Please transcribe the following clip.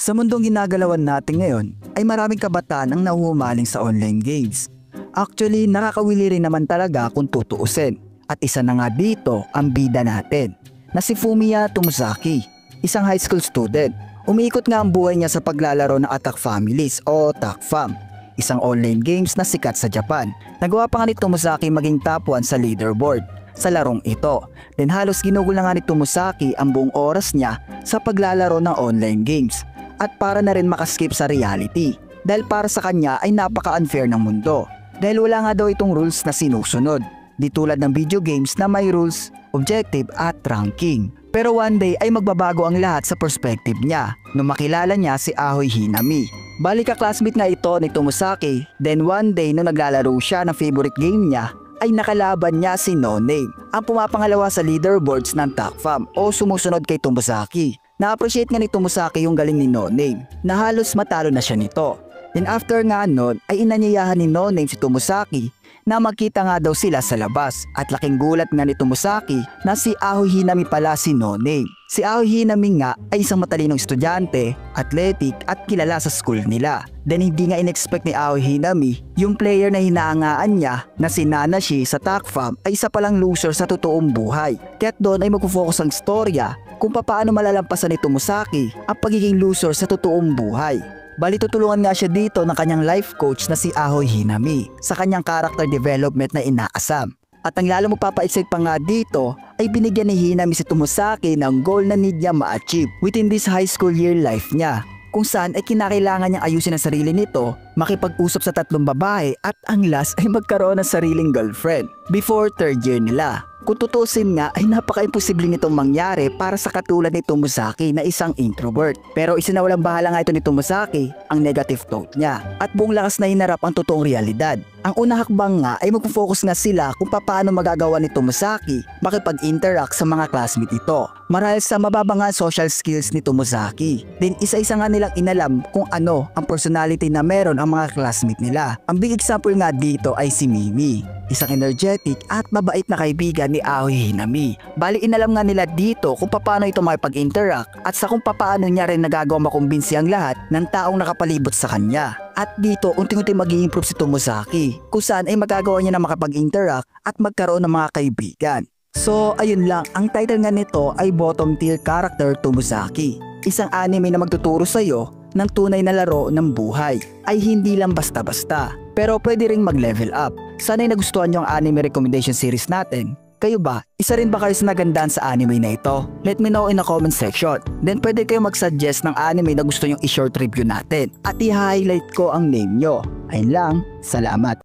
Sa mundong ginagalawan natin ngayon ay maraming kabataan ang nahuhumaling sa online games. Actually, nakakawili rin naman talaga kung tutuusin. At isa na nga dito ang bida natin na si Fumiya Tomozaki, isang high school student. Umiikot nga ang buhay niya sa paglalaro ng Attack Families o TACFAM, isang online games na sikat sa Japan. Nagawa pa nga ni Tomozaki maging top 1 sa leaderboard sa larong ito. Then halos ginugol na nga ni Tomozaki ang buong oras niya sa paglalaro ng online games at para na rin makaskip sa reality dahil para sa kanya ay napaka-unfair ng mundo dahil wala nga daw itong rules na sinusunod, di tulad ng video games na may rules, objective at ranking. Pero one day ay magbabago ang lahat sa perspective niya nung makilala niya si Aoi Hinami. Bali ka-classmate nga ito ni Tomozaki, then one day nung naglalaro siya ng favorite game niya ay nakalaban niya si No Name, ang pumapangalawa sa leaderboards ng TACFAM o sumusunod kay Tomozaki. Na-appreciate nga ni Tomozaki yung galing ni No Name na halos matalo na siya nito. Then after nga nun ay inanyayahan ni No Name si Tomozaki na magkita nga daw sila sa labas at laking gulat nga ni Tomozaki na si Aoi Hinami pala si No Name. Si Aoi Hinami nga ay isang matalinong estudyante, athletic at kilala sa school nila. Then hindi nga in-expect ni Aoi Hinami yung player na hinahangaan niya na si Nanashi sa TACFAM ay isa palang loser sa totoong buhay. Kaya't doon ay magpo-focus ang storya kung paano malalampasan ni Tomozaki ang pagiging loser sa totoong buhay. Bali tutulungan nga siya dito ng kanyang life coach na si Aoi Hinami sa kanyang character development na inaasam. At ang lalo magpapa-excite pa nga dito ay binigyan ni Hinami si Tomozaki ng goal na need niya ma-achieve within this high school year life niya, kung saan ay kinakailangan niyang ayusin ang sarili nito, makipag-usap sa 3 babae at ang last ay magkaroon ng sariling girlfriend before 3rd year nila. Kung tutusin nga ay napaka-imposible nitong mangyari para sa katulad ni Tomozaki na isang introvert. Pero isinawalang bahala nga ito ni Tomozaki ang negative thought niya at buong lakas na hinarap ang totoong realidad. Ang unang hakbang nga ay magpo-focus nga sila kung paano magagawa ni Tomozaki makipag-interact sa mga classmate ito marahil sa mababa nga social skills ni Tomozaki. Then isa-isa nga nilang inalam kung ano ang personality na meron ang mga classmate nila. Ang big example nga dito ay si Mimi, isang energetic at mabait na kaibigan ni Aoi Hinami. Bali inalam nga nila dito kung paano ito makipag-interact at sa kung paano niya rin nagagawa makumbinsi ang lahat ng taong nakapalibot sa kanya. At dito unti-unti mag-i-improve si Tomozaki kung saan ay magagawa niya na makapag-interact at magkaroon ng mga kaibigan. So ayun lang, ang title nga nito ay Bottom Tier Character Tomozaki, isang anime na magtuturo sa iyo ng tunay na laro ng buhay. Ay hindi lang basta-basta, pero pwede ring mag-level up. Sana'y nagustuhan nyo ang anime recommendation series natin. Kayo ba? Isa rin ba kayo sa nagandaan sa anime na ito? Let me know in the comment section. Then pwede kayo mag-suggest ng anime na gusto nyong i-short review natin at i-highlight ko ang name nyo. Ayun lang, salamat.